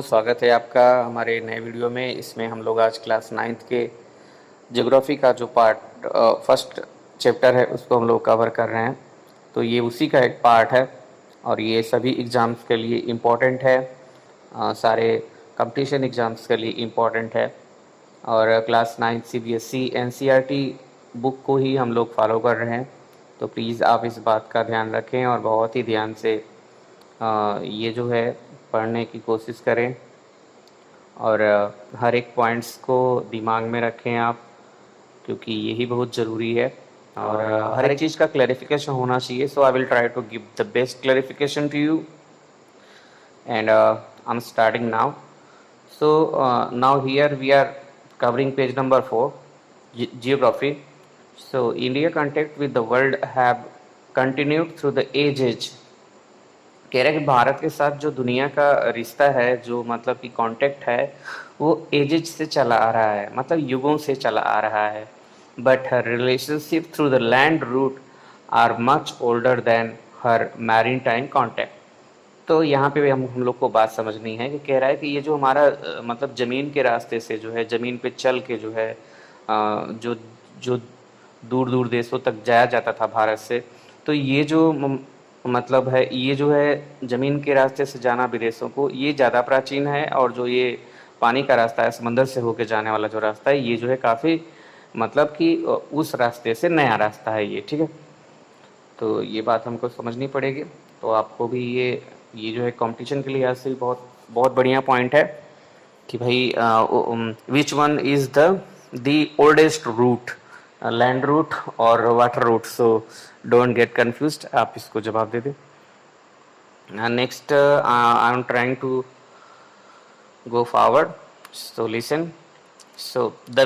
स्वागत है आपका हमारे नए वीडियो में। इसमें हम लोग आज क्लास 9th के ज्योग्राफी का जो पार्ट फर्स्ट चैप्टर है उसको हम लोग कवर कर रहे हैं। तो ये उसी का एक पार्ट है और ये सभी एग्ज़ाम्स के लिए इम्पोर्टेंट है, सारे कंपटीशन एग्ज़ाम्स के लिए इम्पोर्टेंट है। और क्लास 9 CBSE NCERT बुक को ही हम लोग फॉलो कर रहे हैं, तो प्लीज़ आप इस बात का ध्यान रखें और बहुत ही ध्यान से ये जो है पढ़ने की कोशिश करें और हर एक पॉइंट्स को दिमाग में रखें आप, क्योंकि यही बहुत ज़रूरी है और हर एक चीज़ का क्लैरिफिकेशन होना चाहिए। So I will try to give the best clarification to you and I'm starting now. So now here we are covering page number 4, geography. So India contact with the world have continued through the ages. कह रहा है कि भारत के साथ जो दुनिया का रिश्ता है, जो मतलब कि कांटेक्ट है, वो एजेज से चला आ रहा है, मतलब युगों से चला आ रहा है। But her relationship through the land route are much older than her maritime contact. तो यहाँ पे हम लोग को बात समझनी है कि कह रहा है कि ये जो हमारा मतलब ज़मीन के रास्ते से जो है, ज़मीन पे चल के जो है जो जो दूर दूर देशों तक जाया जाता था भारत से, तो ये जो मतलब है, ये जो है ज़मीन के रास्ते से जाना विदेशों को, ये ज़्यादा प्राचीन है। और जो ये पानी का रास्ता है, समंदर से होके जाने वाला जो रास्ता है, ये जो है काफ़ी मतलब कि उस रास्ते से नया रास्ता है ये, ठीक है। तो ये बात हमको समझनी पड़ेगी। तो आपको भी ये जो है कंपटीशन के लिहाज से बहुत बहुत बढ़िया पॉइंट है कि भाई which one is the oldest route, land route और water route. So don't get confused, आप इसको जवाब दे दें। Next I am trying to go forward, so listen. So the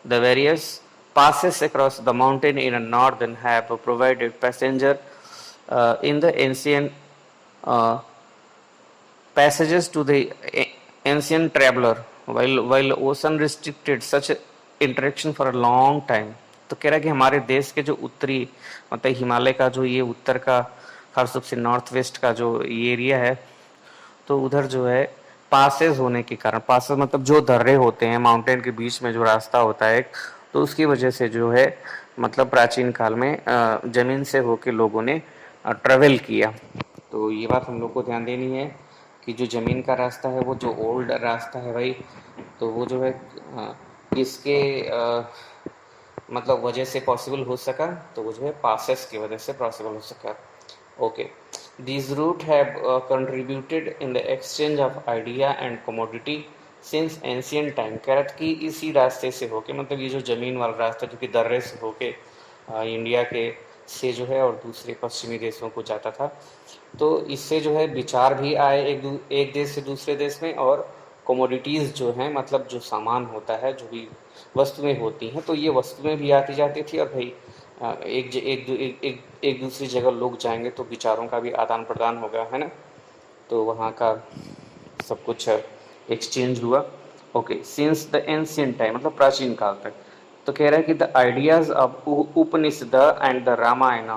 various passes across the mountain in the northern have provided passenger in the ancient passages to the ancient traveler, while ocean restricted such interaction for a long time. तो कह रहा है कि हमारे देश के जो उत्तरी मतलब हिमालय का जो ये उत्तर का खासतौर से नॉर्थ वेस्ट का जो ये एरिया है, तो उधर जो है पासेस होने के कारण, पासेस मतलब जो दर्रे होते हैं माउंटेन के बीच में जो रास्ता होता है, तो उसकी वजह से जो है मतलब प्राचीन काल में ज़मीन से होके लोगों ने ट्रेवल किया। तो ये बात हम लोग को ध्यान देनी है कि जो ज़मीन का रास्ता है, वो जो ओल्ड रास्ता है भाई, तो वो जो है इसके मतलब वजह से पॉसिबल हो सका, तो वो जो है पासेस की वजह से पॉसिबल हो सका। Okay, these routes have contributed in the exchange of idea and commodity since ancient time। कह रहा था कि इसी रास्ते से होके, मतलब ये जो ज़मीन वाला रास्ता जो कि दर्रे से होके इंडिया के से जो है और दूसरे पश्चिमी देशों को जाता था, तो इससे जो है विचार भी आए एक देश से दूसरे देश में, और कमोडिटीज़ जो हैं मतलब जो सामान होता है, जो भी वस्तुएं होती हैं, तो ये वस्तुएं भी आती जाती थी। और भाई एक दूसरी जगह लोग जाएंगे तो विचारों का भी आदान प्रदान होगा, है ना। तो वहाँ का सब कुछ एक्सचेंज हुआ। Okay, since the ancient time मतलब प्राचीन काल तक। तो कह रहा है कि the ideas of Upanishad and the Ramayana,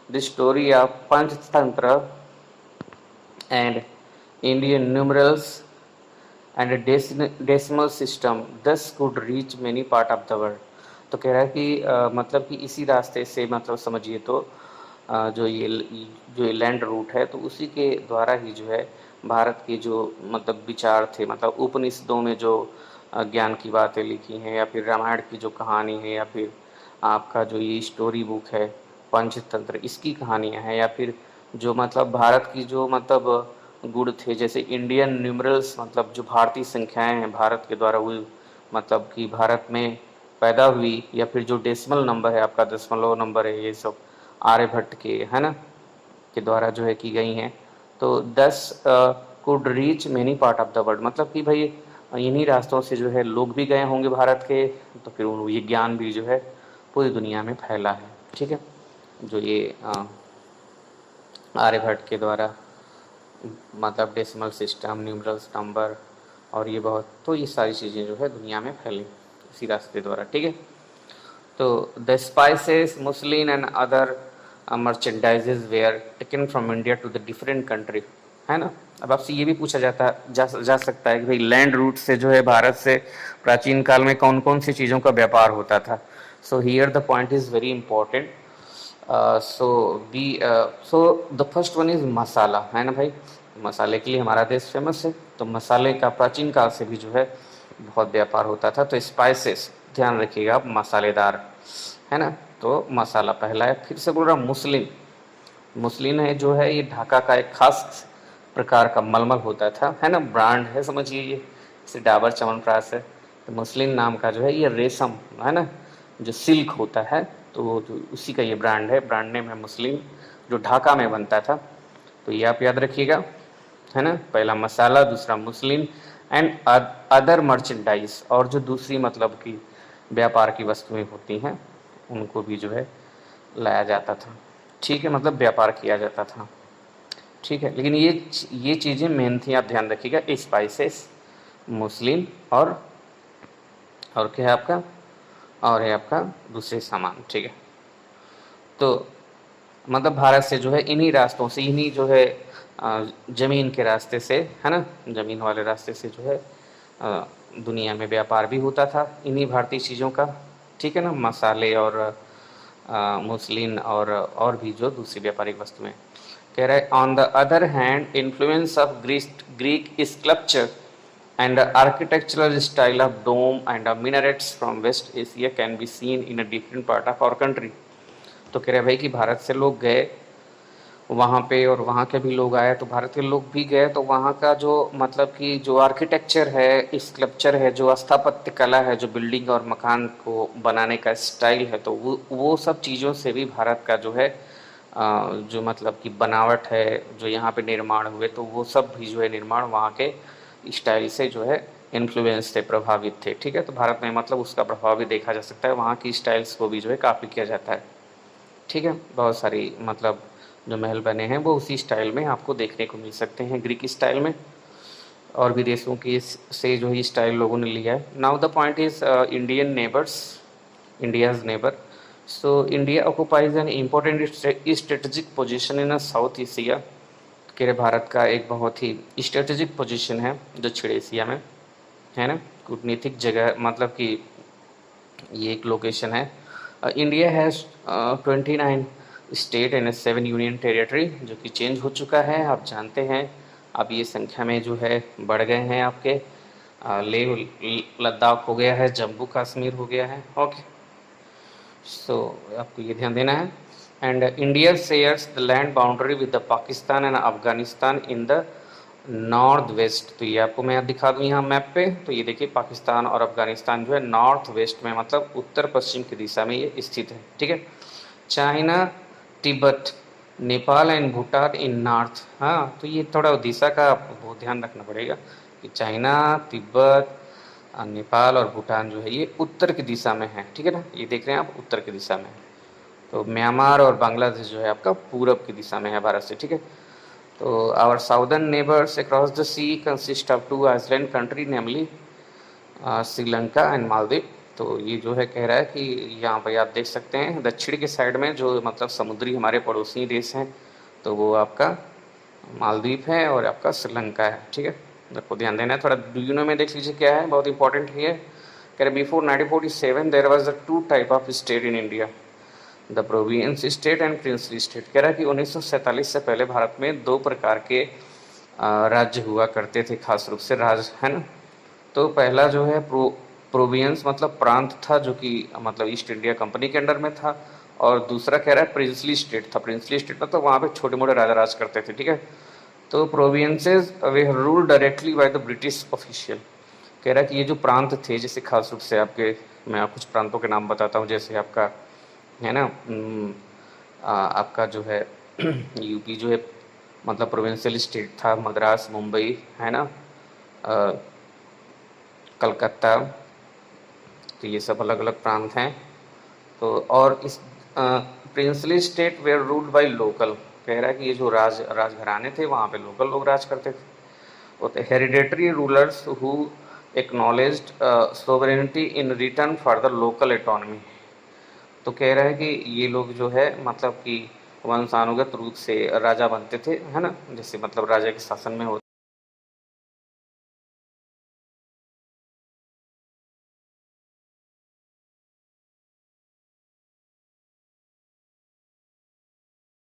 the story of Panchatantra and Indian numerals and decimal system this could reach many part of the world. तो कह रहा है कि मतलब कि इसी रास्ते से मतलब समझिए तो जो ये लैंड रूट है, तो उसी के द्वारा ही जो है भारत के जो मतलब विचार थे, मतलब उपनिषदों में जो ज्ञान की बातें लिखी हैं, या फिर रामायण की जो कहानी है, या फिर आपका जो ये स्टोरी बुक है पंचतंत्र, इसकी कहानियाँ हैं, या फिर जो मतलब भारत की जो मतलब गुण थे, जैसे इंडियन न्यूमरल्स मतलब जो भारतीय संख्याएं हैं भारत के द्वारा हुई, मतलब कि भारत में पैदा हुई, या फिर जो डेसिमल नंबर है आपका, दशमलव नंबर है, ये सब आर्यभट्ट के, है ना, के द्वारा जो है की गई हैं। तो 10 could reach many part of the world, मतलब कि भाई इन्हीं रास्तों से जो है लोग भी गए होंगे भारत के, तो फिर ये ज्ञान भी जो है पूरी दुनिया में फैला है, ठीक है। जो ये आर्यभट्ट के द्वारा मतलब डेसिमल सिस्टम, न्यूमरल्स नंबर, और ये बहुत, तो ये सारी चीज़ें जो है दुनिया में फैली इसी रास्ते द्वारा, ठीक है। तो the spices, muslin and other merchandises were taken from India to the different country, है ना। अब आपसे ये भी पूछा जा सकता है कि भाई लैंड रूट से जो है भारत से प्राचीन काल में कौन कौन सी चीज़ों का व्यापार होता था। So here the point is very important. So the first one is masala, है ना भाई। मसाले के लिए हमारा देश फेमस है, तो मसाले का प्राचीन काल से भी जो है बहुत व्यापार होता था। तो स्पाइसेस ध्यान रखिएगा आप, मसालेदार, है ना। तो मसाला पहला है। फिर से बोल रहा हूँ मुस्लिम। मुस्लिम है जो है ये ढाका का एक खास प्रकार का मलमल होता था, है ना, ब्रांड है समझिए ये, जैसे डाबर च्यवनप्राश है। तो मुस्लिम नाम का जो है ये रेशम, है ना, जो सिल्क होता है, तो वो जो उसी का ये ब्रांड है, ब्रांड नेम है मुस्लिम, जो ढाका में बनता था। तो ये आप याद रखिएगा, है ना। पहला मसाला, दूसरा मुस्लिम एंड अदर मर्चेंडाइज, और जो दूसरी मतलब कि व्यापार की वस्तुएं होती हैं उनको भी जो है लाया जाता था, ठीक है, मतलब व्यापार किया जाता था, ठीक है। लेकिन ये चीज़ें मेन थी, आप ध्यान रखिएगा, स्पाइसेस, मुस्लिम और क्या है आपका, और है आपका दूसरे सामान, ठीक है। तो मतलब भारत से जो है इन्हीं रास्तों से, इन्हीं जो है ज़मीन के रास्ते से, है ना, ज़मीन वाले रास्ते से जो है दुनिया में व्यापार भी होता था इन्हीं भारतीय चीज़ों का, ठीक है ना, मसाले और मुस्लिम और भी जो दूसरी व्यापारिक वस्तुएं। कह रहा है on the other hand influence of Greek sculpture and architectural style of dome and minarets from West Asia can be seen in a different part of our country। तो कह रहे भाई कि भारत से लोग गए वहाँ पे और वहाँ के भी लोग आए, तो भारत के लोग भी गए, तो वहाँ का जो मतलब कि जो आर्किटेक्चर है, स्कल्पचर है, जो स्थापत्य कला है, जो बिल्डिंग और मकान को बनाने का स्टाइल है, तो वो सब चीज़ों से भी भारत का जो है जो मतलब कि बनावट है, जो यहाँ पे निर्माण हुए, तो वो सब भी जो है निर्माण वहाँ के स्टाइल से जो है इन्फ्लुएंस थे, प्रभावित थे, ठीक है। तो भारत में मतलब उसका प्रभाव भी देखा जा सकता है, वहाँ की स्टाइल्स को भी जो है कॉपी किया जाता है, ठीक है। बहुत सारी मतलब जो महल बने हैं वो उसी स्टाइल में आपको देखने को मिल सकते हैं, ग्रीक स्टाइल में, और भी देशों की से जो ही स्टाइल लोगों ने लिया है। Now the point is Indian neighbours, India's neighbour. So India occupies an important strategic position in south Asia. कह रहे भारत का एक बहुत ही स्ट्रेटेजिक पोजीशन है दक्षिण एशिया में, है ना, कूटनीतिक जगह, मतलब कि ये एक लोकेशन है। India has 29 state and 7 union territory, जो कि चेंज हो चुका है, आप जानते हैं। अब ये संख्या में जो है बढ़ गए हैं आपके, लेह लद्दाख हो गया है, जम्मू कश्मीर हो गया है, ओके। सो आपको ये ध्यान देना है। And India shares the land boundary with the Pakistan and Afghanistan in the north west. तो ये आपको मैं दिखा दूँ यहाँ मैप पे, तो ये देखिए पाकिस्तान और अफगानिस्तान जो है नॉर्थ वेस्ट में, मतलब उत्तर पश्चिम की दिशा में ये स्थित है, ठीक है। China, Tibet, Nepal and Bhutan in north. हाँ, तो ये थोड़ा दिशा का आपको ध्यान रखना पड़ेगा कि चाइना, तिब्बत, नेपाल और भूटान जो है ये उत्तर की दिशा में है, ठीक है ना, ये देख रहे हैं आप, उत्तर की दिशा में। तो म्यांमार और बांग्लादेश जो है आपका पूरब की दिशा में है भारत से, ठीक है। तो our southern neighbours across the sea consist of 2 island country, namely Sri Lanka and Maldives. तो ये जो है कह रहा है कि यहाँ पर आप देख सकते हैं दक्षिण के साइड में जो मतलब समुद्री हमारे पड़ोसी देश हैं, तो वो आपका मालदीव है और आपका श्रीलंका है, ठीक है। आपको ध्यान देना है, थोड़ा यूनो में देख लीजिए क्या है, बहुत इंपॉर्टेंट है। कह रहे before 1947 there was a 2 type of state in India, the province state and princely state. कह रहा है कि 1947 से पहले भारत में 2 प्रकार के राज्य हुआ करते थे, खास रूप से राज्य, है ना। तो पहला जो है प्रोविंस मतलब प्रांत था, जो कि मतलब ईस्ट इंडिया कंपनी के अंडर में था, और दूसरा कह रहा है प्रिंसली स्टेट था। प्रिंसली स्टेट मतलब वहाँ पे छोटे मोटे राजा राज करते थे, ठीक है। तो provinces way rule directly by the British official. कह रहा है कि ये जो प्रांत थे, जैसे खास रूप से आपके, मैं कुछ प्रांतों के नाम बताता हूँ, जैसे आपका है ना आपका जो है यूपी जो है मतलब प्रोविंशियल स्टेट था, मद्रास, मुंबई, है ना, कलकत्ता, तो ये सब अलग अलग प्रांत हैं। तो और इस princely state were ruled by local. कह रहा है कि ये जो राजघराने थे वहाँ पे लोकल लोग राज करते थे, वो थे hereditary rulers who acknowledged sovereignty in return for the local economy. तो कह रहा है कि ये लोग जो है मतलब कि वंशानुगत रूप से राजा बनते थे, है ना, जैसे मतलब राजा के शासन में होते